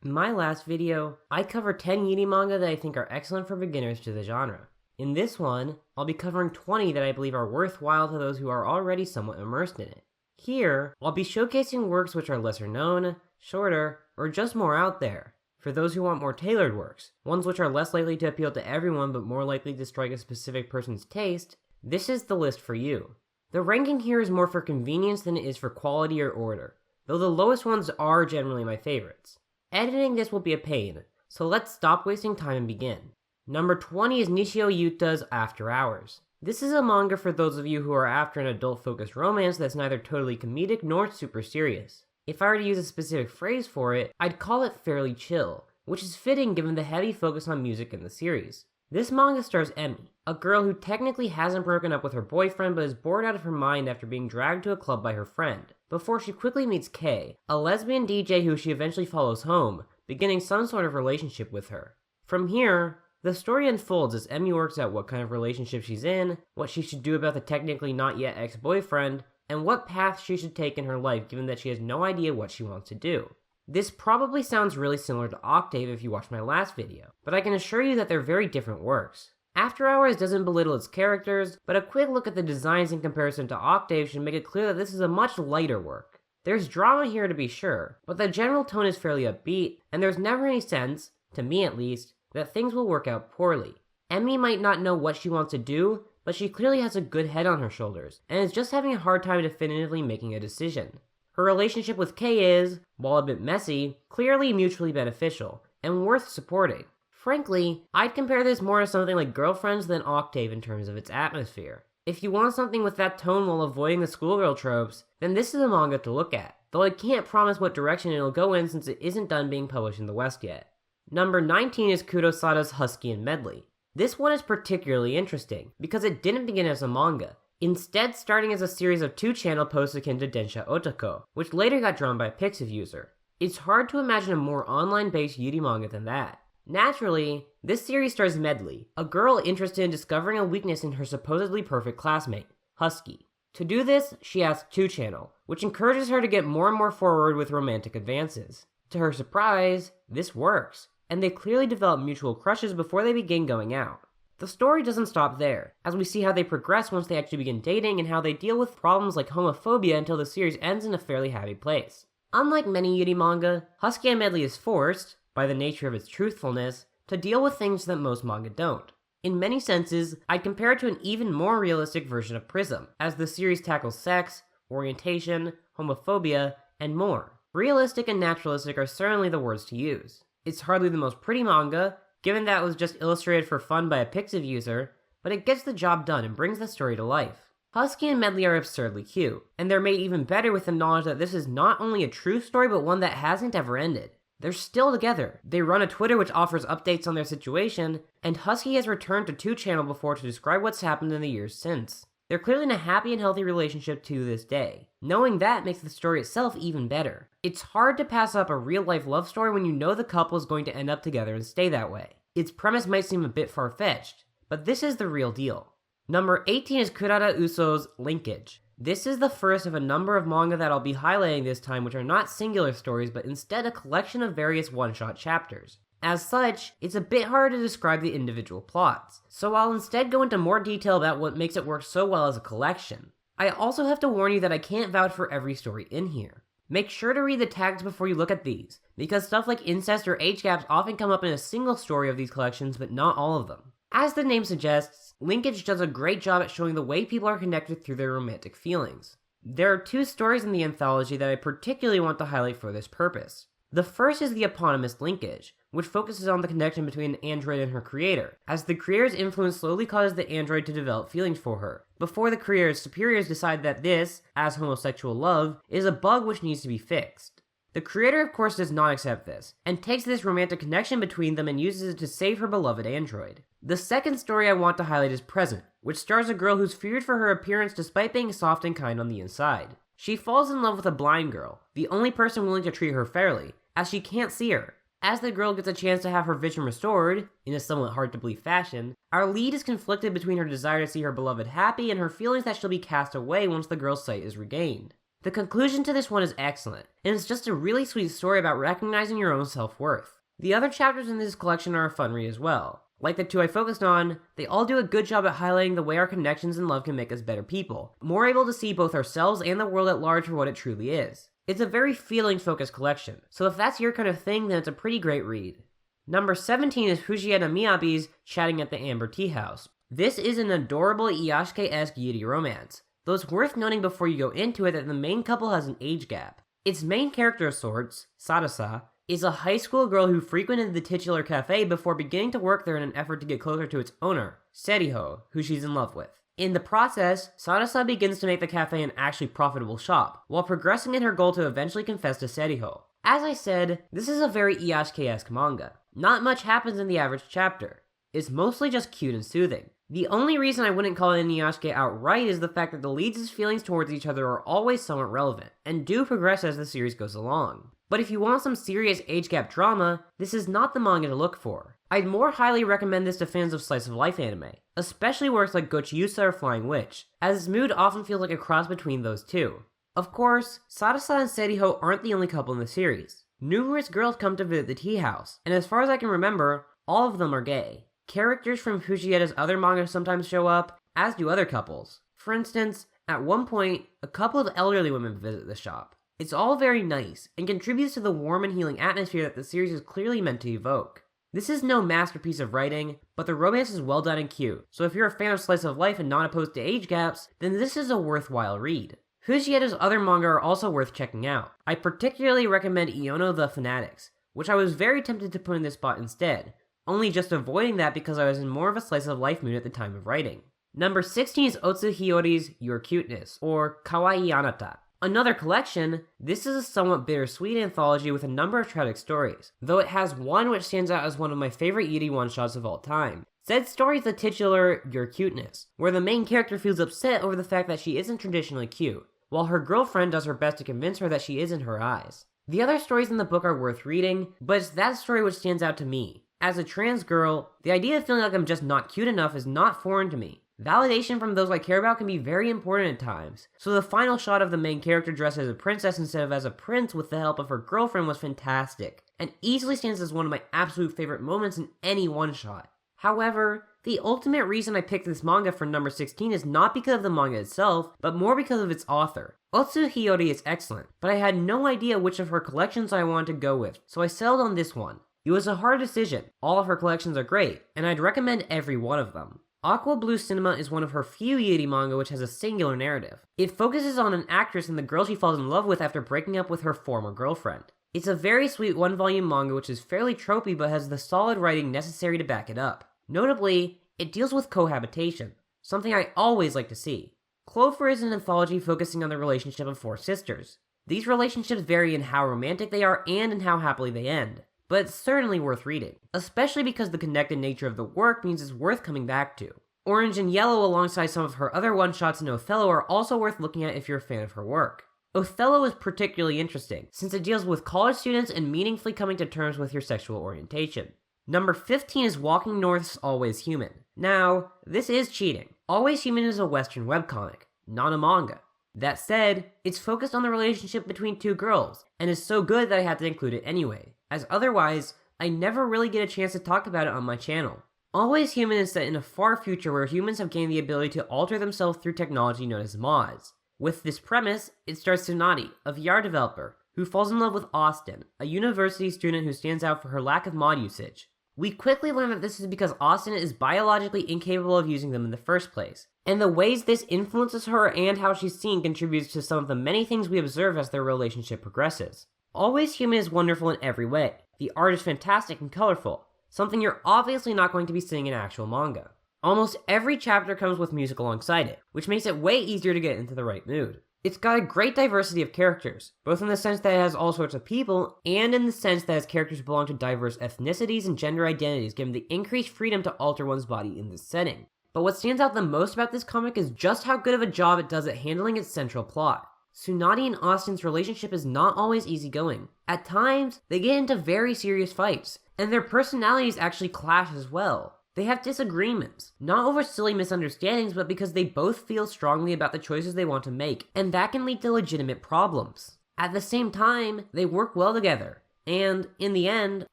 In my last video, I covered 10 Yuri manga that I think are excellent for beginners to the genre. In this one, I'll be covering 20 that I believe are worthwhile to those who are already somewhat immersed in it. Here, I'll be showcasing works which are lesser known, shorter, or just more out there. For those who want more tailored works, ones which are less likely to appeal to everyone but more likely to strike a specific person's taste, this is the list for you. The ranking here is more for convenience than it is for quality or order, though the lowest ones are generally my favorites. Editing this will be a pain, so let's stop wasting time and begin. Number 20 is Nishio Yuta's After Hours. This is a manga for those of you who are after an adult-focused romance that's neither totally comedic nor super serious. If I were to use a specific phrase for it, I'd call it fairly chill, which is fitting given the heavy focus on music in the series. This manga stars Emi, a girl who technically hasn't broken up with her boyfriend but is bored out of her mind after being dragged to a club by her friend, before she quickly meets Kei, a lesbian DJ who she eventually follows home, beginning some sort of relationship with her. From here, the story unfolds as Emi works out what kind of relationship she's in, what she should do about the technically not yet ex-boyfriend, and what path she should take in her life given that she has no idea what she wants to do. This probably sounds really similar to Octave if you watched my last video, but I can assure you that they're very different works. After Hours doesn't belittle its characters, but a quick look at the designs in comparison to Octave should make it clear that this is a much lighter work. There's drama here to be sure, but the general tone is fairly upbeat, and there's never any sense, to me at least, that things will work out poorly. Emi might not know what she wants to do, but she clearly has a good head on her shoulders, and is just having a hard time definitively making a decision. Her relationship with Kei is, while a bit messy, clearly mutually beneficial, and worth supporting. Frankly, I'd compare this more to something like Girlfriends than Octave in terms of its atmosphere. If you want something with that tone while avoiding the schoolgirl tropes, then this is a manga to look at, though I can't promise what direction it'll go in since it isn't done being published in the West yet. Number 19 is Kurosada's Husky and Medley. This one is particularly interesting, because it didn't begin as a manga, instead starting as a series of 2-channel posts akin to Densha Otako, which later got drawn by a Pixiv user. It's hard to imagine a more online-based Yuri manga than that. Naturally, this series stars Medley, a girl interested in discovering a weakness in her supposedly perfect classmate, Husky. To do this, she asks 2-channel, which encourages her to get more and more forward with romantic advances. To her surprise, this works, and they clearly develop mutual crushes before they begin going out. The story doesn't stop there, as we see how they progress once they actually begin dating and how they deal with problems like homophobia until the series ends in a fairly happy place. Unlike many Yuri manga, Husky and Medley is forced, by the nature of its truthfulness, to deal with things that most manga don't. In many senses, I'd compare it to an even more realistic version of Prism, as the series tackles sex, orientation, homophobia, and more. Realistic and naturalistic are certainly the words to use. It's hardly the most pretty manga, given that it was just illustrated for fun by a Pixiv user, but it gets the job done and brings the story to life. Husky and Medley are absurdly cute, and they're made even better with the knowledge that this is not only a true story but one that hasn't ever ended. They're still together. They run a Twitter which offers updates on their situation, and Husky has returned to 2-channel before to describe what's happened in the years since. They're clearly in a happy and healthy relationship to this day. Knowing that makes the story itself even better. It's hard to pass up a real-life love story when you know the couple is going to end up together and stay that way. Its premise might seem a bit far-fetched, but this is the real deal. Number 18 is Kurata Uso's Linkage. This is the first of a number of manga that I'll be highlighting this time which are not singular stories but instead a collection of various one-shot chapters. As such, it's a bit hard to describe the individual plots, so I'll instead go into more detail about what makes it work so well as a collection. I also have to warn you that I can't vouch for every story in here. Make sure to read the tags before you look at these, because stuff like incest or age gaps often come up in a single story of these collections, but not all of them. As the name suggests, Linkage does a great job at showing the way people are connected through their romantic feelings. There are 2 stories in the anthology that I particularly want to highlight for this purpose. The first is the eponymous Linkage, which focuses on the connection between an android and her creator, as the creator's influence slowly causes the android to develop feelings for her, before the creator's superiors decide that this, as homosexual love, is a bug which needs to be fixed. The creator of course does not accept this, and takes this romantic connection between them and uses it to save her beloved android. The second story I want to highlight is Present, which stars a girl who's feared for her appearance despite being soft and kind on the inside. She falls in love with a blind girl, the only person willing to treat her fairly, as she can't see her. As the girl gets a chance to have her vision restored, in a somewhat hard-to-believe fashion, our lead is conflicted between her desire to see her beloved happy and her feelings that she'll be cast away once the girl's sight is regained. The conclusion to this one is excellent, and it's just a really sweet story about recognizing your own self-worth. The other chapters in this collection are a fun read as well. Like the two I focused on, they all do a good job at highlighting the way our connections and love can make us better people, more able to see both ourselves and the world at large for what it truly is. It's a very feelings-focused collection, so if that's your kind of thing, then it's a pretty great read. Number 17 is Fujieda Miyabi's Chatting at the Amber Tea House. This is an adorable Iyashike-esque Yuri romance, though it's worth noting before you go into it that the main couple has an age gap. Its main character of sorts, Satos, is a high school girl who frequented the titular cafe before beginning to work there in an effort to get closer to its owner, Seriho, who she's in love with. In the process, Satos begins to make the cafe an actually profitable shop, while progressing in her goal to eventually confess to Seriho. As I said, this is a very Iyashike-esque manga. Not much happens in the average chapter. It's mostly just cute and soothing. The only reason I wouldn't call it an Iyashike outright is the fact that the leads' feelings towards each other are always somewhat relevant, and do progress as the series goes along. But if you want some serious age gap drama, this is not the manga to look for. I'd more highly recommend this to fans of slice of life anime, especially works like Gochiusa or Flying Witch, as its mood often feels like a cross between those two. Of course, Satos and Seriho aren't the only couple in the series. Numerous girls come to visit the tea house, and as far as I can remember, all of them are gay. Characters from Fujieda's other manga sometimes show up, as do other couples. For instance, at one point, a couple of elderly women visit the shop. It's all very nice, and contributes to the warm and healing atmosphere that the series is clearly meant to evoke. This is no masterpiece of writing, but the romance is well done and cute, so if you're a fan of slice of life and not opposed to age gaps, then this is a worthwhile read. Fujieda's other manga are also worth checking out. I particularly recommend Iono the Fanatics, which I was very tempted to put in this spot instead, only just avoiding that because I was in more of a slice of life mood at the time of writing. Number 16 is Otsu Hiyori's Your Cuteness, or Kawaii Anata. Another collection, this is a somewhat bittersweet anthology with a number of tragic stories, though it has one which stands out as one of my favorite Yuri one-shots of all time. Said story is the titular Your Cuteness, where the main character feels upset over the fact that she isn't traditionally cute, while her girlfriend does her best to convince her that she is in her eyes. The other stories in the book are worth reading, but it's that story which stands out to me. As a trans girl, the idea of feeling like I'm just not cute enough is not foreign to me. Validation from those I care about can be very important at times, so the final shot of the main character dressed as a princess instead of as a prince with the help of her girlfriend was fantastic, and easily stands as one of my absolute favorite moments in any one-shot. However, the ultimate reason I picked this manga for number 16 is not because of the manga itself, but more because of its author. Otsu Hiyori is excellent, but I had no idea which of her collections I wanted to go with, so I settled on this one. It was a hard decision. All of her collections are great, and I'd recommend every one of them. Aqua Blue Cinema is one of her few Yuri manga which has a singular narrative. It focuses on an actress and the girl she falls in love with after breaking up with her former girlfriend. It's a very sweet one-volume manga which is fairly tropey but has the solid writing necessary to back it up. Notably, it deals with cohabitation, something I always like to see. Clover is an anthology focusing on the relationship of four sisters. These relationships vary in how romantic they are and in how happily they end, but it's certainly worth reading, especially because the connected nature of the work means it's worth coming back to. Orange and Yellow alongside some of her other one-shots in Othello are also worth looking at if you're a fan of her work. Othello is particularly interesting, since it deals with college students and meaningfully coming to terms with your sexual orientation. Number 15 is Walking North's Always Human. Now, this is cheating. Always Human is a Western webcomic, not a manga. That said, it's focused on the relationship between two girls, and is so good that I had to include it anyway, as otherwise, I never really get a chance to talk about it on my channel. Always Human is set in a far future where humans have gained the ability to alter themselves through technology known as mods. With this premise, it stars Tsunade, a VR developer, who falls in love with Austin, a university student who stands out for her lack of mod usage. We quickly learn that this is because Austin is biologically incapable of using them in the first place, and the ways this influences her and how she's seen contributes to some of the many things we observe as their relationship progresses. Always Human is wonderful in every way. The art is fantastic and colorful, something you're obviously not going to be seeing in actual manga. Almost every chapter comes with music alongside it, which makes it way easier to get into the right mood. It's got a great diversity of characters, both in the sense that it has all sorts of people, and in the sense that its characters belong to diverse ethnicities and gender identities, given the increased freedom to alter one's body in this setting. But what stands out the most about this comic is just how good of a job it does at handling its central plot. Tsunade and Austin's relationship is not always easygoing. At times, they get into very serious fights, and their personalities actually clash as well. They have disagreements, not over silly misunderstandings, but because they both feel strongly about the choices they want to make, and that can lead to legitimate problems. At the same time, they work well together, and, in the end,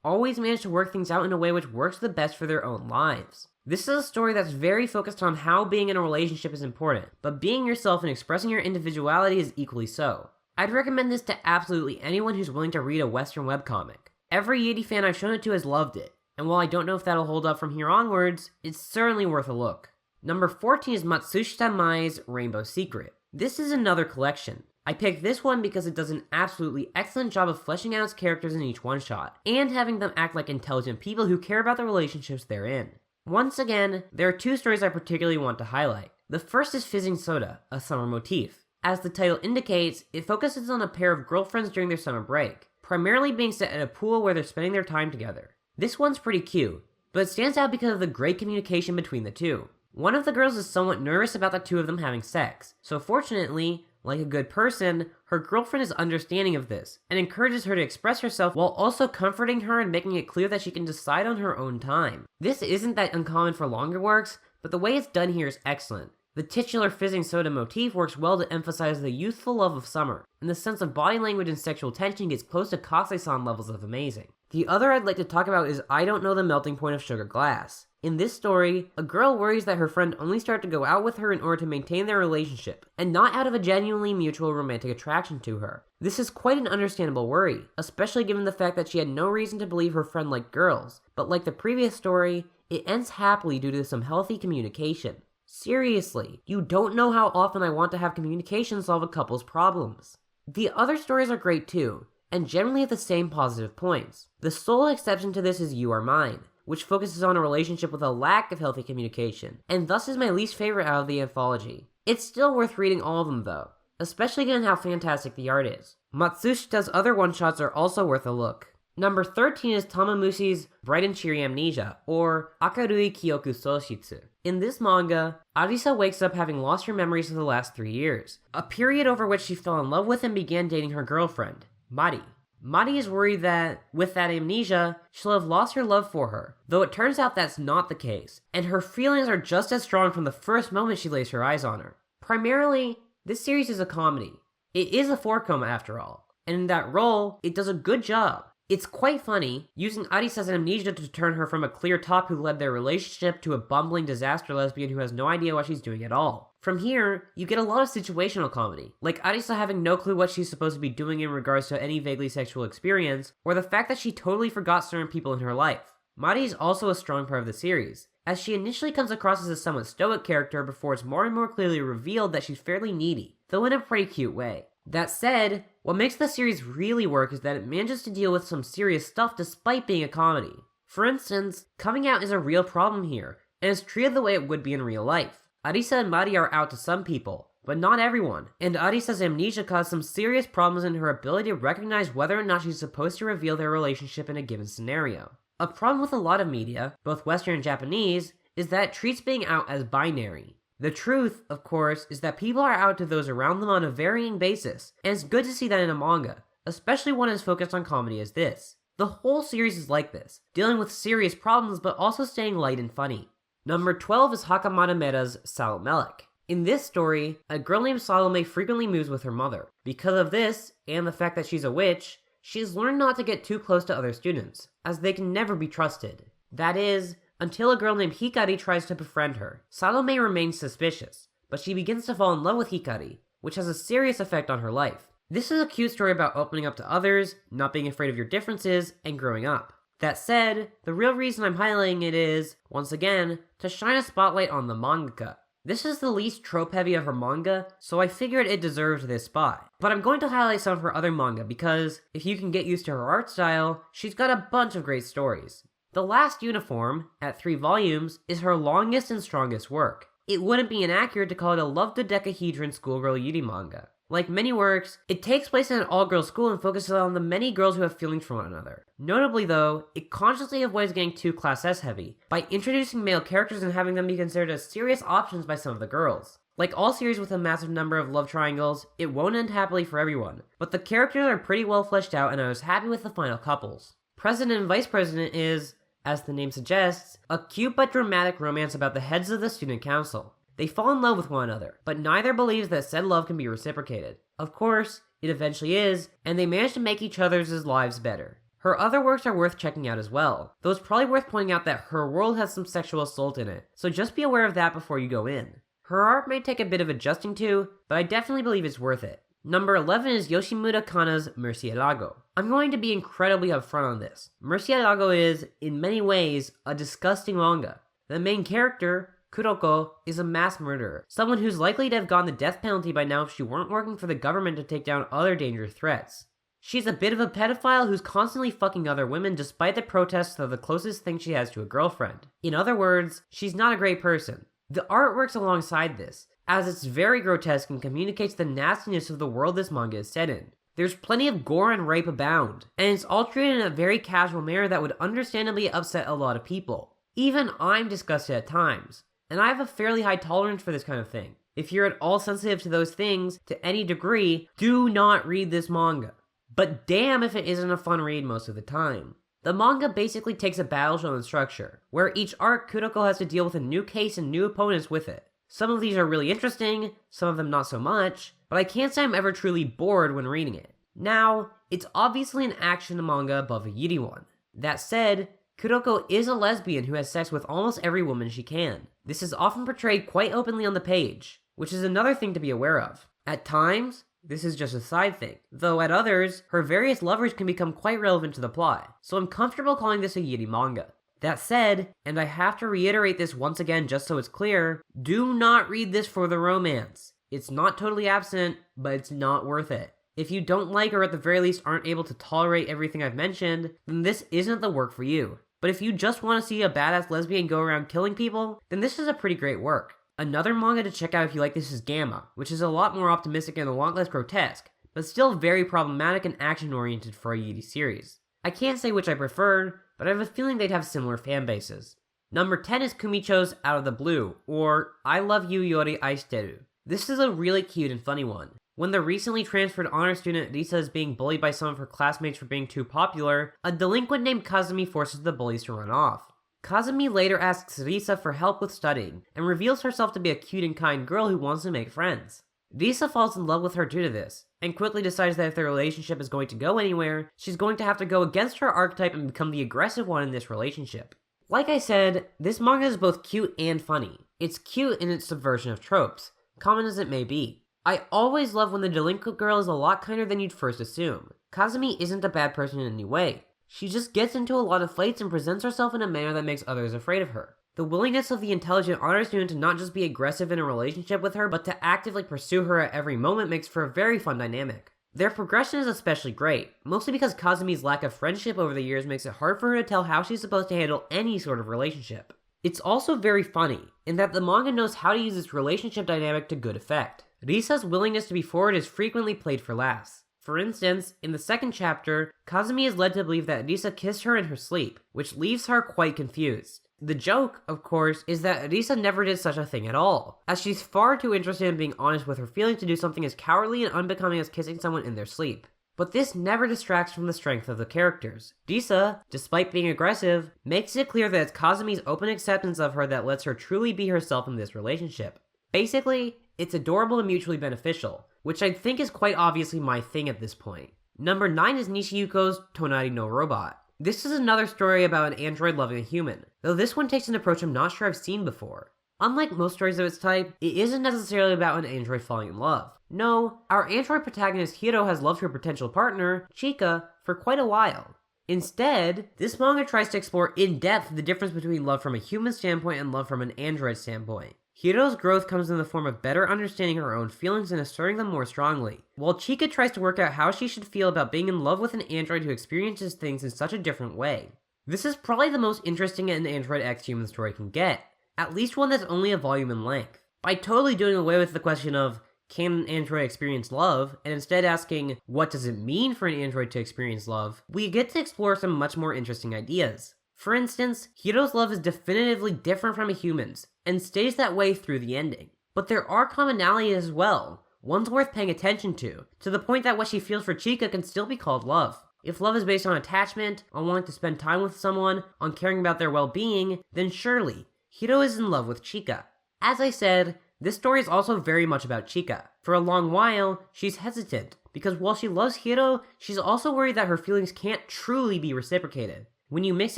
always manage to work things out in a way which works the best for their own lives. This is a story that's very focused on how being in a relationship is important, but being yourself and expressing your individuality is equally so. I'd recommend this to absolutely anyone who's willing to read a Western webcomic. Every Yuri fan I've shown it to has loved it, and while I don't know if that'll hold up from here onwards, it's certainly worth a look. Number 14 is Matsushita Mai's Rainbow Secret. This is another collection. I picked this one because it does an absolutely excellent job of fleshing out its characters in each one-shot, and having them act like intelligent people who care about the relationships they're in. Once again, there are two stories I particularly want to highlight. The first is Fizzing Soda, a summer motif. As the title indicates, it focuses on a pair of girlfriends during their summer break, primarily being set at a pool where they're spending their time together. This one's pretty cute, but it stands out because of the great communication between the two. One of the girls is somewhat nervous about the two of them having sex, so fortunately, like a good person, her girlfriend is understanding of this, and encourages her to express herself while also comforting her and making it clear that she can decide on her own time. This isn't that uncommon for longer works, but the way it's done here is excellent. The titular Fizzing Soda motif works well to emphasize the youthful love of summer, and the sense of body language and sexual tension gets close to Kase-san levels of amazing. The other I'd like to talk about is I Don't Know the Melting Point of Sugar Glass. In this story, a girl worries that her friend only started to go out with her in order to maintain their relationship, and not out of a genuinely mutual romantic attraction to her. This is quite an understandable worry, especially given the fact that she had no reason to believe her friend liked girls, but like the previous story, it ends happily due to some healthy communication. Seriously, you don't know how often I want to have communication solve a couple's problems. The other stories are great too, and generally have the same positive points. The sole exception to this is You Are Mine, which focuses on a relationship with a lack of healthy communication, and thus is my least favorite out of the anthology. It's still worth reading all of them though, especially given how fantastic the art is. Matsushita's other one-shots are also worth a look. Number 13 is Tamamushi's Bright and Cheery Amnesia, or Akarui Kyoku Soshitsu. In this manga, Arisa wakes up having lost her memories for the last 3 years, a period over which she fell in love with and began dating her girlfriend, Mari. Mari is worried that, with that amnesia, she'll have lost her love for her, though it turns out that's not the case, and her feelings are just as strong from the first moment she lays her eyes on her. Primarily, this series is a comedy. It is a 4-koma after all, and in that role, it does a good job. It's quite funny, using Arisa's amnesia to turn her from a clear top who led their relationship to a bumbling disaster lesbian who has no idea what she's doing at all. From here, you get a lot of situational comedy, like Arisa having no clue what she's supposed to be doing in regards to any vaguely sexual experience, or the fact that she totally forgot certain people in her life. Mari is also a strong part of the series, as she initially comes across as a somewhat stoic character before it's more and more clearly revealed that she's fairly needy, though in a pretty cute way. That said, what makes the series really work is that it manages to deal with some serious stuff despite being a comedy. For instance, coming out is a real problem here, and is treated the way it would be in real life. Arisa and Mari are out to some people, but not everyone, and Arisa's amnesia caused some serious problems in her ability to recognize whether or not she's supposed to reveal their relationship in a given scenario. A problem with a lot of media, both Western and Japanese, is that it treats being out as binary. The truth, of course, is that people are out to those around them on a varying basis, and it's good to see that in a manga, especially one as focused on comedy as this. The whole series is like this, dealing with serious problems but also staying light and funny. Number 12 is Hakamada Mera's Salome. In this story, a girl named Salome frequently moves with her mother. Because of this, and the fact that she's a witch, she's learned not to get too close to other students, as they can never be trusted. That is, until a girl named Hikari tries to befriend her. Salome remains suspicious, but she begins to fall in love with Hikari, which has a serious effect on her life. This is a cute story about opening up to others, not being afraid of your differences, and growing up. That said, the real reason I'm highlighting it is, once again, to shine a spotlight on the mangaka. This is the least trope-heavy of her manga, so I figured it deserved this spot. But I'm going to highlight some of her other manga because, if you can get used to her art style, she's got a bunch of great stories. The Last Uniform, at 3 volumes, is her longest and strongest work. It wouldn't be inaccurate to call it a love-dodecahedron schoolgirl Yuri manga. Like many works, it takes place in an all-girls school and focuses on the many girls who have feelings for one another. Notably though, it consciously avoids getting too Class S heavy, by introducing male characters and having them be considered as serious options by some of the girls. Like all series with a massive number of love triangles, it won't end happily for everyone, but the characters are pretty well fleshed out and I was happy with the final couples. President and Vice President is, as the name suggests, a cute but dramatic romance about the heads of the student council. They fall in love with one another, but neither believes that said love can be reciprocated. Of course, it eventually is, and they manage to make each other's lives better. Her other works are worth checking out as well, though it's probably worth pointing out that her world has some sexual assault in it, so just be aware of that before you go in. Her art may take a bit of adjusting to, but I definitely believe it's worth it. Number 11 is Yoshimura Kana's Murcielago. I'm going to be incredibly upfront on this. Murcielago is, in many ways, a disgusting manga. The main character, Kuroko, is a mass murderer, someone who's likely to have gotten the death penalty by now if she weren't working for the government to take down other dangerous threats. She's a bit of a pedophile who's constantly fucking other women despite the protests of the closest thing she has to a girlfriend. In other words, she's not a great person. The art works alongside this, as it's very grotesque and communicates the nastiness of the world this manga is set in. There's plenty of gore and rape abound, and it's all treated in a very casual manner that would understandably upset a lot of people. Even I'm disgusted at times, and I have a fairly high tolerance for this kind of thing. If you're at all sensitive to those things, to any degree, do not read this manga. But damn if it isn't a fun read most of the time. The manga basically takes a battle shonen structure, where each arc Kuroko has to deal with a new case and new opponents with it. Some of these are really interesting, some of them not so much, but I can't say I'm ever truly bored when reading it. Now, it's obviously an action manga above a yuri one. That said, Kuroko is a lesbian who has sex with almost every woman she can. This is often portrayed quite openly on the page, which is another thing to be aware of. At times, this is just a side thing, though at others, her various lovers can become quite relevant to the plot, so I'm comfortable calling this a yuri manga. That said, and I have to reiterate this once again just so it's clear, do not read this for the romance. It's not totally absent, but it's not worth it. If you don't like or at the very least aren't able to tolerate everything I've mentioned, then this isn't the work for you. But if you just want to see a badass lesbian go around killing people, then this is a pretty great work. Another manga to check out if you like this is Gamma, which is a lot more optimistic and a lot less grotesque, but still very problematic and action-oriented for a yuri series. I can't say which I preferred, but I have a feeling they'd have similar fan bases. Number 10 is Kumicho's Out of the Blue, or I Love You Yori Aishiteru. This is a really cute and funny one. When the recently transferred honor student Risa is being bullied by some of her classmates for being too popular, a delinquent named Kazumi forces the bullies to run off. Kazumi later asks Risa for help with studying, and reveals herself to be a cute and kind girl who wants to make friends. Risa falls in love with her due to this, and quickly decides that if their relationship is going to go anywhere, she's going to have to go against her archetype and become the aggressive one in this relationship. Like I said, this manga is both cute and funny. It's cute in its subversion of tropes, common as it may be. I always love when the delinquent girl is a lot kinder than you'd first assume. Kazumi isn't a bad person in any way. She just gets into a lot of fights and presents herself in a manner that makes others afraid of her. The willingness of the intelligent honor student to not just be aggressive in a relationship with her, but to actively pursue her at every moment makes for a very fun dynamic. Their progression is especially great, mostly because Kazumi's lack of friendship over the years makes it hard for her to tell how she's supposed to handle any sort of relationship. It's also very funny, in that the manga knows how to use its relationship dynamic to good effect. Risa's willingness to be forward is frequently played for laughs. For instance, in the second chapter, Kazumi is led to believe that Risa kissed her in her sleep, which leaves her quite confused. The joke, of course, is that Risa never did such a thing at all, as she's far too interested in being honest with her feelings to do something as cowardly and unbecoming as kissing someone in their sleep. But this never distracts from the strength of the characters. Risa, despite being aggressive, makes it clear that it's Kazumi's open acceptance of her that lets her truly be herself in this relationship. Basically, it's adorable and mutually beneficial, which I think is quite obviously my thing at this point. Number 9 is Nishiyuko's Tonari no Robot. This is another story about an android loving a human, though this one takes an approach I'm not sure I've seen before. Unlike most stories of its type, it isn't necessarily about an android falling in love. No, our android protagonist Hiro has loved her potential partner, Chika, for quite a while. Instead, this manga tries to explore in depth the difference between love from a human standpoint and love from an android standpoint. Hiro's growth comes in the form of better understanding her own feelings and asserting them more strongly, while Chika tries to work out how she should feel about being in love with an android who experiences things in such a different way. This is probably the most interesting an Android X human story can get, at least one that's only a volume in length. By totally doing away with the question of, can an android experience love, and instead asking, what does it mean for an android to experience love, we get to explore some much more interesting ideas. For instance, Hiro's love is definitively different from a human's, and stays that way through the ending. But there are commonalities as well, ones worth paying attention to the point that what she feels for Chika can still be called love. If love is based on attachment, on wanting to spend time with someone, on caring about their well-being, then surely, Hiro is in love with Chika. As I said, this story is also very much about Chika. For a long while, she's hesitant, because while she loves Hiro, she's also worried that her feelings can't truly be reciprocated. When you mix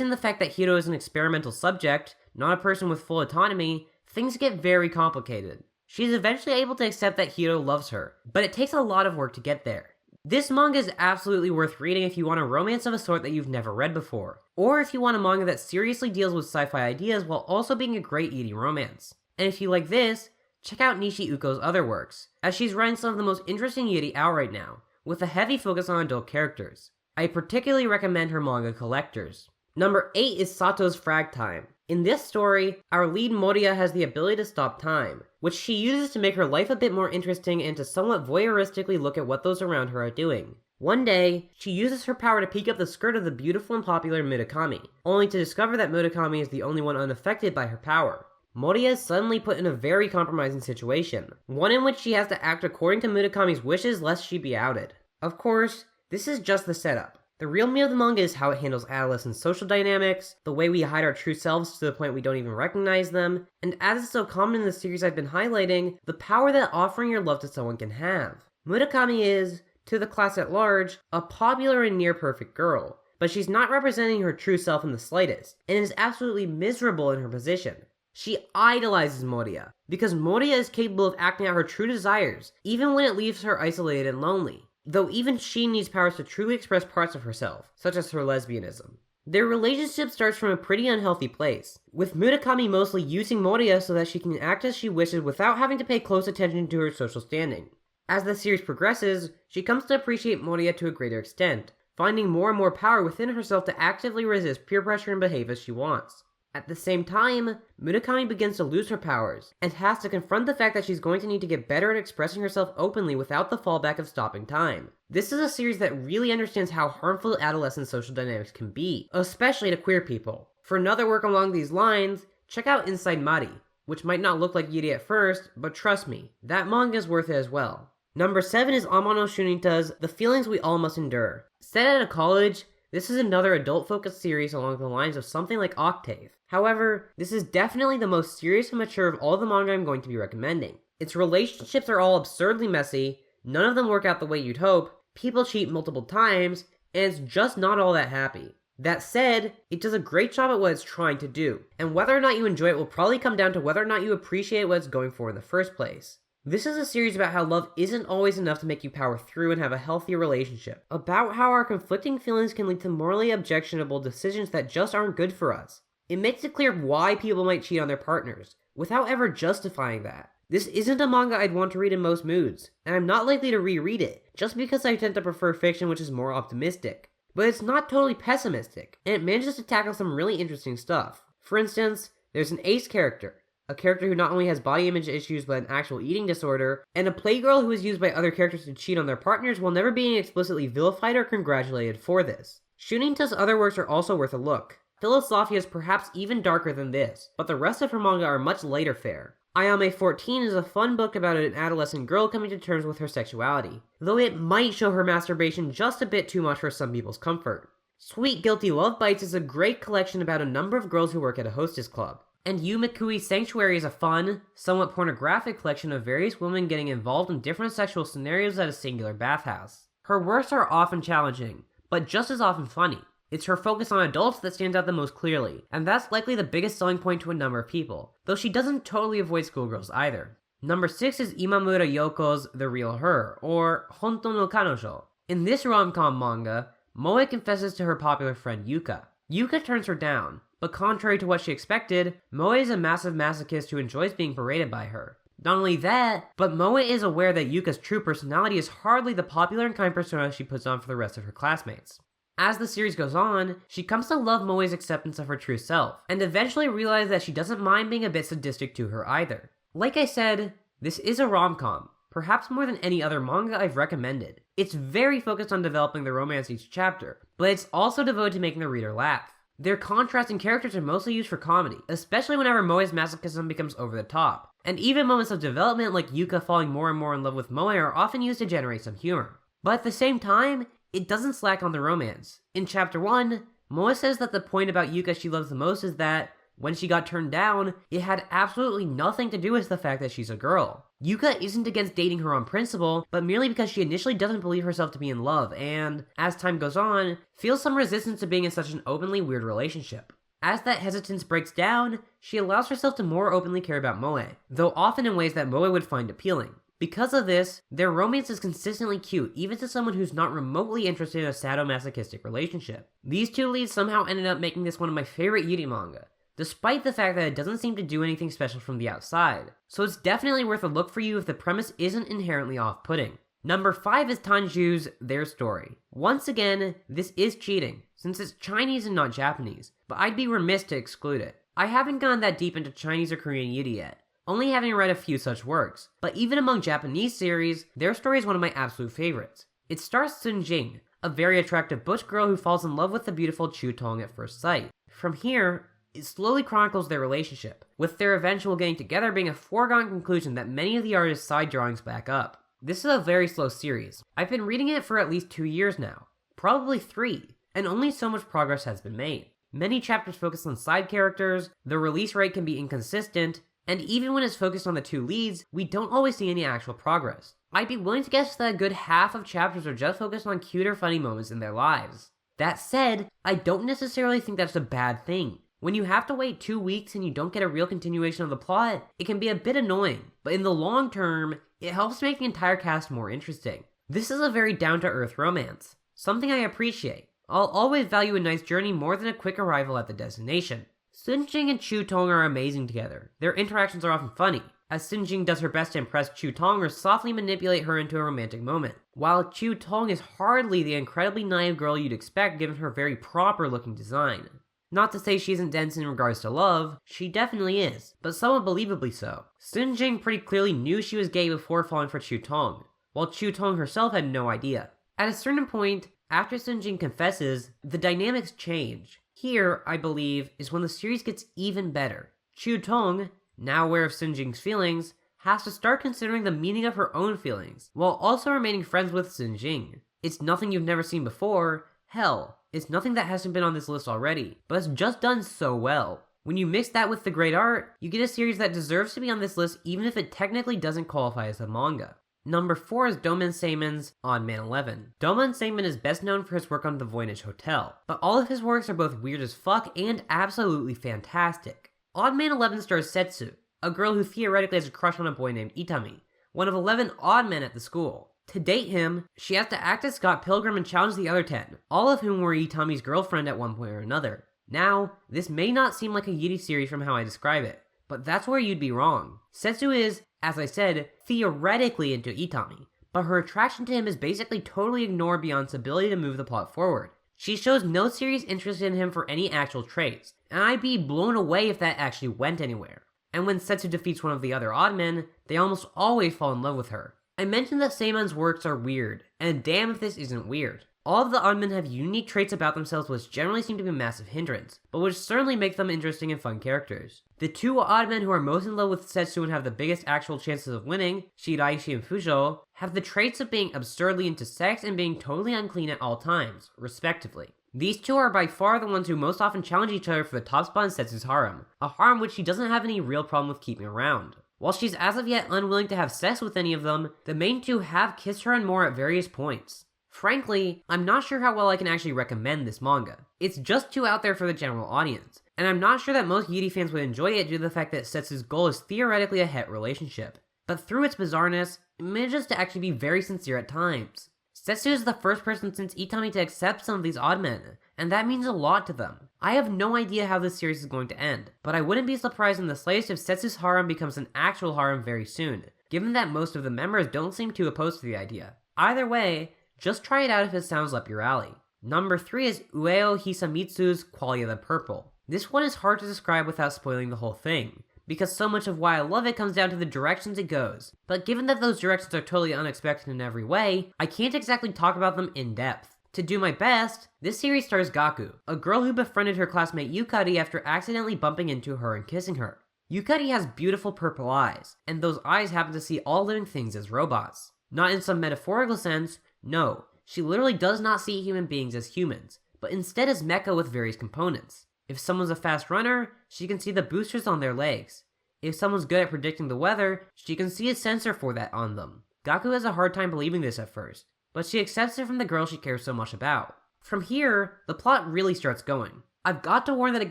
in the fact that Hiro is an experimental subject, not a person with full autonomy, things get very complicated. She's eventually able to accept that Hiro loves her, but it takes a lot of work to get there. This manga is absolutely worth reading if you want a romance of a sort that you've never read before, or if you want a manga that seriously deals with sci-fi ideas while also being a great eating romance. And if you like this, check out Nishi Uko's other works, as she's writing some of the most interesting yuri out right now, with a heavy focus on adult characters. I particularly recommend her manga Collectors. Number 8 is Sato's Frag Time. In this story, our lead Moria has the ability to stop time, which she uses to make her life a bit more interesting and to somewhat voyeuristically look at what those around her are doing. One day, she uses her power to peek up the skirt of the beautiful and popular Murakami, only to discover that Murakami is the only one unaffected by her power. Moria is suddenly put in a very compromising situation, one in which she has to act according to Murakami's wishes lest she be outed. Of course, this is just the setup. The real meat of the manga is how it handles adolescent social dynamics, the way we hide our true selves to the point we don't even recognize them, and as is so common in the series I've been highlighting, the power that offering your love to someone can have. Murakami is, to the class at large, a popular and near-perfect girl, but she's not representing her true self in the slightest, and is absolutely miserable in her position. She idolizes Moria, because Moria is capable of acting out her true desires, even when it leaves her isolated and lonely. Though even she needs powers to truly express parts of herself, such as her lesbianism. Their relationship starts from a pretty unhealthy place, with Murakami mostly using Moria so that she can act as she wishes without having to pay close attention to her social standing. As the series progresses, she comes to appreciate Moria to a greater extent, finding more and more power within herself to actively resist peer pressure and behave as she wants. At the same time, Murakami begins to lose her powers, and has to confront the fact that she's going to need to get better at expressing herself openly without the fallback of stopping time. This is a series that really understands how harmful adolescent social dynamics can be, especially to queer people. For another work along these lines, check out Inside Mari, which might not look like yuri at first, but trust me, that manga is worth it as well. Number 7 is Amano Shunita's The Feelings We All Must Endure. Set at a college, this is another adult-focused series along the lines of something like Octave. However, this is definitely the most serious and mature of all the manga I'm going to be recommending. Its relationships are all absurdly messy, none of them work out the way you'd hope, people cheat multiple times, and it's just not all that happy. That said, it does a great job at what it's trying to do, and whether or not you enjoy it will probably come down to whether or not you appreciate what it's going for in the first place. This is a series about how love isn't always enough to make you power through and have a healthy relationship. About how our conflicting feelings can lead to morally objectionable decisions that just aren't good for us. It makes it clear why people might cheat on their partners, without ever justifying that. This isn't a manga I'd want to read in most moods, and I'm not likely to reread it, just because I tend to prefer fiction which is more optimistic. But it's not totally pessimistic, and it manages to tackle some really interesting stuff. For instance, there's an ace character, a character who not only has body image issues but an actual eating disorder, and a playgirl who is used by other characters to cheat on their partners while never being explicitly vilified or congratulated for this. Shunita's other works are also worth a look. Philosophia is perhaps even darker than this, but the rest of her manga are much lighter fare. Ayame 14 is a fun book about an adolescent girl coming to terms with her sexuality, though it might show her masturbation just a bit too much for some people's comfort. Sweet Guilty Love Bites is a great collection about a number of girls who work at a hostess club. And Yu Mikui's Sanctuary is a fun, somewhat pornographic collection of various women getting involved in different sexual scenarios at a singular bathhouse. Her works are often challenging, but just as often funny. It's her focus on adults that stands out the most clearly, and that's likely the biggest selling point to a number of people, though she doesn't totally avoid schoolgirls either. Number 6 is Imamura Yoko's The Real Her, or Honto no Kanojo. In this rom-com manga, Moe confesses to her popular friend Yuka. Yuka turns her down, but contrary to what she expected, Moe is a massive masochist who enjoys being berated by her. Not only that, but Moe is aware that Yuka's true personality is hardly the popular and kind persona she puts on for the rest of her classmates. As the series goes on, she comes to love Moe's acceptance of her true self, and eventually realize that she doesn't mind being a bit sadistic to her either. Like I said, this is a rom-com, perhaps more than any other manga I've recommended. It's very focused on developing the romance each chapter, but it's also devoted to making the reader laugh. Their contrasting characters are mostly used for comedy, especially whenever Moe's masochism becomes over the top, and even moments of development like Yuka falling more and more in love with Moe are often used to generate some humor. But at the same time, it doesn't slack on the romance. In chapter 1, Moa says that the point about Yuka she loves the most is that when she got turned down, it had absolutely nothing to do with the fact that she's a girl. Yuka isn't against dating her on principle, but merely because she initially doesn't believe herself to be in love and, as time goes on, feels some resistance to being in such an openly weird relationship. As that hesitance breaks down, she allows herself to more openly care about Moe, though often in ways that Moe would find appealing. Because of this, their romance is consistently cute, even to someone who's not remotely interested in a sadomasochistic relationship. These two leads somehow ended up making this one of my favorite Yuri manga, despite the fact that it doesn't seem to do anything special from the outside, so it's definitely worth a look for you if the premise isn't inherently off-putting. Number 5 is Tanju's Their Story. Once again, this is cheating, since it's Chinese and not Japanese, but I'd be remiss to exclude it. I haven't gone that deep into Chinese or Korean Yuri yet, only having read a few such works, but even among Japanese series, Their Story is one of my absolute favorites. It stars Jing, a very attractive butch girl who falls in love with the beautiful Chu Tong at first sight. From here, it slowly chronicles their relationship, with their eventual getting together being a foregone conclusion that many of the artist's side drawings back up. This is a very slow series. I've been reading it for at least 2 years now, probably 3, and only so much progress has been made. Many chapters focus on side characters, the release rate can be inconsistent, and even when it's focused on the two leads, we don't always see any actual progress. I'd be willing to guess that a good half of chapters are just focused on cute or funny moments in their lives. That said, I don't necessarily think that's a bad thing. When you have to wait 2 weeks and you don't get a real continuation of the plot, it can be a bit annoying, but in the long term, it helps make the entire cast more interesting. This is a very down-to-earth romance, something I appreciate. I'll always value a nice journey more than a quick arrival at the destination. Jing and Chu Tong are amazing together. Their interactions are often funny, as Jing does her best to impress Chu Tong or softly manipulate her into a romantic moment, while Chu Tong is hardly the incredibly naive girl you'd expect given her very proper-looking design. Not to say she isn't dense in regards to love, she definitely is, but somewhat believably so. Jing pretty clearly knew she was gay before falling for Chu Tong, while Chu Tong herself had no idea. At a certain point, after Jing confesses, the dynamics change. Here, I believe, is when the series gets even better. Chu Tong, now aware of Jing's feelings, has to start considering the meaning of her own feelings, while also remaining friends with Jing. It's nothing you've never seen before. Hell, it's nothing that hasn't been on this list already, but it's just done so well. When you mix that with the great art, you get a series that deserves to be on this list even if it technically doesn't qualify as a manga. Number 4 is Doman Seimon's Odd Man 11. Doman Seimon is best known for his work on The Voynich Hotel, but all of his works are both weird as fuck and absolutely fantastic. Odd Man 11 stars Setsu, a girl who theoretically has a crush on a boy named Itami, one of 11 odd men at the school. To date him, she has to act as Scott Pilgrim and challenge the other 10, all of whom were Itami's girlfriend at one point or another. Now, this may not seem like a Yuri series from how I describe it, but that's where you'd be wrong. Setsu is, as I said, theoretically into Itami, but her attraction to him is basically totally ignored beyond its ability to move the plot forward. She shows no serious interest in him for any actual traits, and I'd be blown away if that actually went anywhere. And when Setsu defeats one of the other odd men, they almost always fall in love with her. I mentioned that Seimon's works are weird, and damn if this isn't weird. All of the oddmen have unique traits about themselves which generally seem to be a massive hindrance, but which certainly make them interesting and fun characters. The two oddmen who are most in love with Setsu and have the biggest actual chances of winning, Shiraishi and Fujo, have the traits of being absurdly into sex and being totally unclean at all times, respectively. These two are by far the ones who most often challenge each other for the top spot in Setsu's harem, a harem which she doesn't have any real problem with keeping around. While she's as of yet unwilling to have sex with any of them, the main two have kissed her and more at various points. Frankly, I'm not sure how well I can actually recommend this manga. It's just too out there for the general audience, and I'm not sure that most Yuri fans would enjoy it due to the fact that Setsu's goal is theoretically a het relationship. But through its bizarreness, it manages to actually be very sincere at times. Setsu is the first person since Itami to accept some of these odd men, and that means a lot to them. I have no idea how this series is going to end, but I wouldn't be surprised in the slightest if Setsu's harem becomes an actual harem very soon, given that most of the members don't seem too opposed to the idea. Either way, just try it out if it sounds up your alley. Number 3 is Ueo Hisamitsu's Qualia the Purple. This one is hard to describe without spoiling the whole thing, because so much of why I love it comes down to the directions it goes, but given that those directions are totally unexpected in every way, I can't exactly talk about them in depth. To do my best, this series stars Gaku, a girl who befriended her classmate Yukari after accidentally bumping into her and kissing her. Yukari has beautiful purple eyes, and those eyes happen to see all living things as robots. Not in some metaphorical sense, no. She literally does not see human beings as humans, but instead as mecha with various components. If someone's a fast runner, she can see the boosters on their legs. If someone's good at predicting the weather, she can see a sensor for that on them. Gaku has a hard time believing this at first, but she accepts it from the girl she cares so much about. From here, the plot really starts going. I've got to warn that it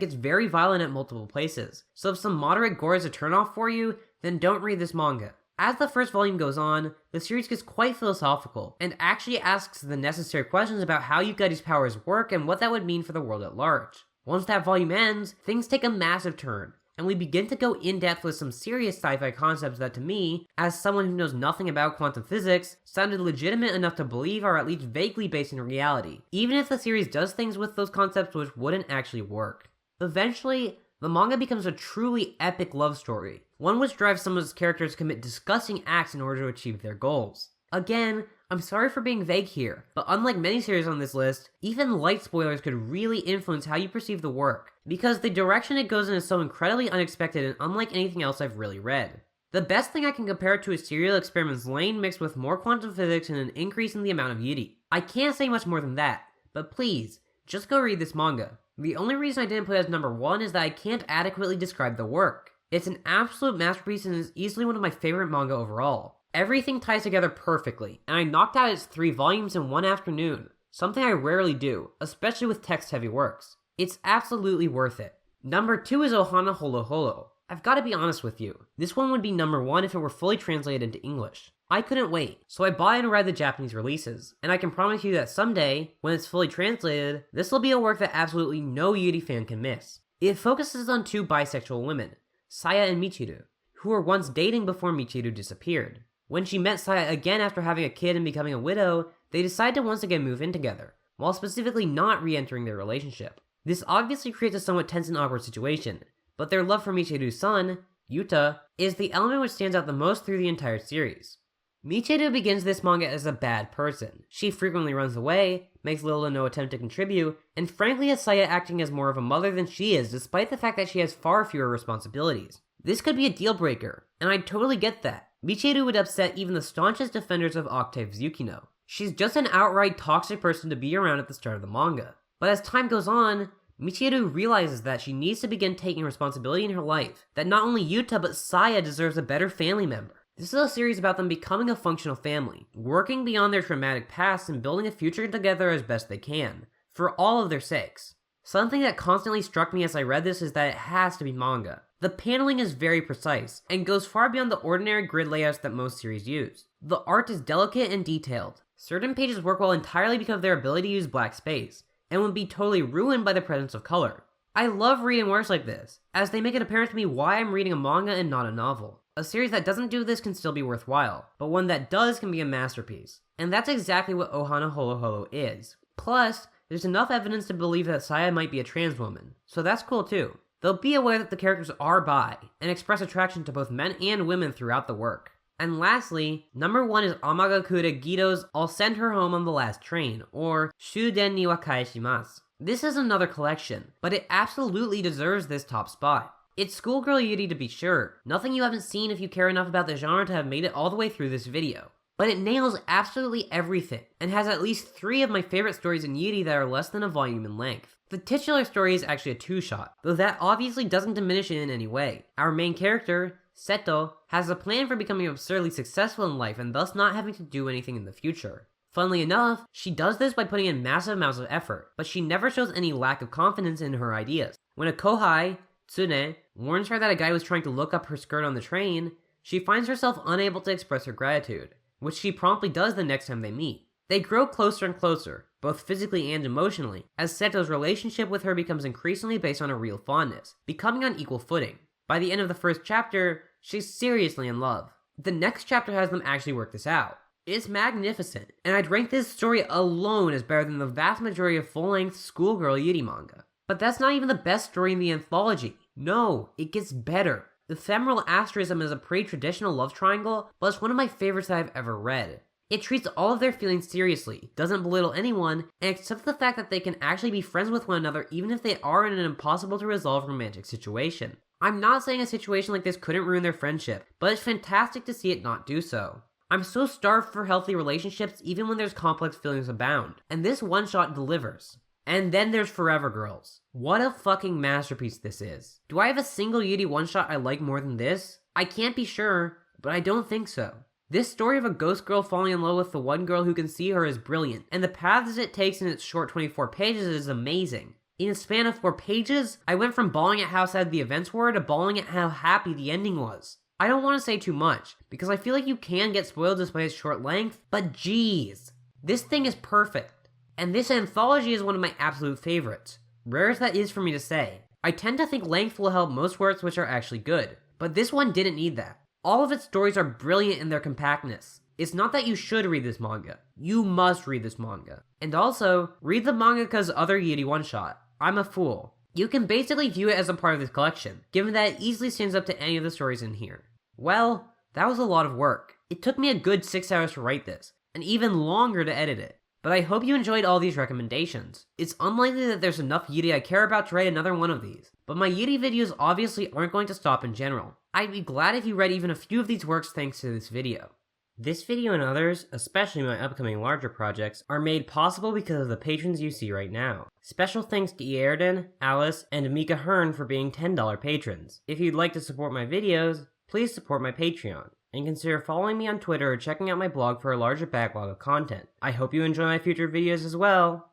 gets very violent at multiple places, so if some moderate gore is a turnoff for you, then don't read this manga. As the first volume goes on, the series gets quite philosophical, and actually asks the necessary questions about how Yuka's powers work and what that would mean for the world at large. Once that volume ends, things take a massive turn, and we begin to go in-depth with some serious sci-fi concepts that to me, as someone who knows nothing about quantum physics, sounded legitimate enough to believe are at least vaguely based in reality, even if the series does things with those concepts which wouldn't actually work. Eventually, the manga becomes a truly epic love story, one which drives some of its characters to commit disgusting acts in order to achieve their goals. Again, I'm sorry for being vague here, but unlike many series on this list, even light spoilers could really influence how you perceive the work, because the direction it goes in is so incredibly unexpected and unlike anything else I've really read. The best thing I can compare it to is Serial Experiments Lain mixed with more quantum physics and an increase in the amount of Yuri. I can't say much more than that, but please, just go read this manga. The only reason I didn't put it as number 1 is that I can't adequately describe the work. It's an absolute masterpiece and is easily one of my favorite manga overall. Everything ties together perfectly, and I knocked out its 3 volumes in one afternoon, something I rarely do, especially with text-heavy works. It's absolutely worth it. Number 2 is Ohana Holo Holo. I've got to be honest with you, this one would be number 1 if it were fully translated into English. I couldn't wait, so I bought and read the Japanese releases, and I can promise you that someday, when it's fully translated, this will be a work that absolutely no Yuri fan can miss. It focuses on 2 bisexual women, Saya and Michiru, who were once dating before Michiru disappeared. When she met Saya again after having a kid and becoming a widow, they decide to once again move in together, while specifically not re-entering their relationship. This obviously creates a somewhat tense and awkward situation, but their love for Michiru's son, Yuta, is the element which stands out the most through the entire series. Michiru begins this manga as a bad person. She frequently runs away, makes little to no attempt to contribute, and frankly has Saya acting as more of a mother than she is despite the fact that she has far fewer responsibilities. This could be a deal breaker, and I totally get that. Michiru would upset even the staunchest defenders of Octave's Yukino. She's just an outright toxic person to be around at the start of the manga. But as time goes on, Michiru realizes that she needs to begin taking responsibility in her life, that not only Yuta but Saya deserves a better family member. This is a series about them becoming a functional family, working beyond their traumatic past and building a future together as best they can, for all of their sakes. Something that constantly struck me as I read this is that it has to be manga. The paneling is very precise, and goes far beyond the ordinary grid layouts that most series use. The art is delicate and detailed. Certain pages work well entirely because of their ability to use black space, and would be totally ruined by the presence of color. I love reading works like this, as they make it apparent to me why I'm reading a manga and not a novel. A series that doesn't do this can still be worthwhile, but one that does can be a masterpiece. And that's exactly what Ohana Holo Holo is. Plus, there's enough evidence to believe that Saya might be a trans woman, so that's cool too. They'll be aware that the characters are bi, and express attraction to both men and women throughout the work. And lastly, number 1 is Amagakure Gido's I'll Send Her Home on the Last Train, or Shuden ni wa kaeshimasu. This is another collection, but it absolutely deserves this top spot. It's schoolgirl Yuri to be sure, nothing you haven't seen if you care enough about the genre to have made it all the way through this video. But it nails absolutely everything, and has at least 3 of my favorite stories in Yuri that are less than a volume in length. The titular story is actually a 2-shot, though that obviously doesn't diminish it in any way. Our main character, Seto, has a plan for becoming absurdly successful in life and thus not having to do anything in the future. Funnily enough, she does this by putting in massive amounts of effort, but she never shows any lack of confidence in her ideas. When a kohai, Tsune, warns her that a guy was trying to look up her skirt on the train, she finds herself unable to express her gratitude, which she promptly does the next time they meet. They grow closer and closer, both physically and emotionally, as Seto's relationship with her becomes increasingly based on a real fondness, becoming on equal footing. By the end of the first chapter, she's seriously in love. The next chapter has them actually work this out. It's magnificent, and I'd rank this story alone as better than the vast majority of full-length schoolgirl Yuri manga. But that's not even the best story in the anthology. No, it gets better. The Ephemeral Asterism is a pretty traditional love triangle, but it's one of my favorites that I've ever read. It treats all of their feelings seriously, doesn't belittle anyone, and accepts the fact that they can actually be friends with one another even if they are in an impossible to resolve romantic situation. I'm not saying a situation like this couldn't ruin their friendship, but it's fantastic to see it not do so. I'm so starved for healthy relationships even when there's complex feelings abound, and this one-shot delivers. And then there's Forever Girls. What a fucking masterpiece this is. Do I have a single Yuri one-shot I like more than this? I can't be sure, but I don't think so. This story of a ghost girl falling in love with the one girl who can see her is brilliant, and the paths it takes in its short 24 pages is amazing. In a span of 4 pages, I went from bawling at how sad the events were to bawling at how happy the ending was. I don't want to say too much, because I feel like you can get spoiled despite its short length, but geez, this thing is perfect. And this anthology is one of my absolute favorites, rare as that is for me to say. I tend to think length will help most works which are actually good, but this one didn't need that. All of its stories are brilliant in their compactness. It's not that you should read this manga, you must read this manga. And also, read the mangaka's other Yuri one-shot, I'm a Fool. You can basically view it as a part of this collection, given that it easily stands up to any of the stories in here. Well, that was a lot of work. It took me a good 6 hours to write this, and even longer to edit it. But I hope you enjoyed all these recommendations. It's unlikely that there's enough Yuri I care about to write another one of these, but my Yuri videos obviously aren't going to stop in general. I'd be glad if you read even a few of these works thanks to this video. This video and others, especially my upcoming larger projects, are made possible because of the patrons you see right now. Special thanks to Earden, Alice, and Mika Hearn for being $10 patrons. If you'd like to support my videos, please support my Patreon, and consider following me on Twitter or checking out my blog for a larger backlog of content. I hope you enjoy my future videos as well.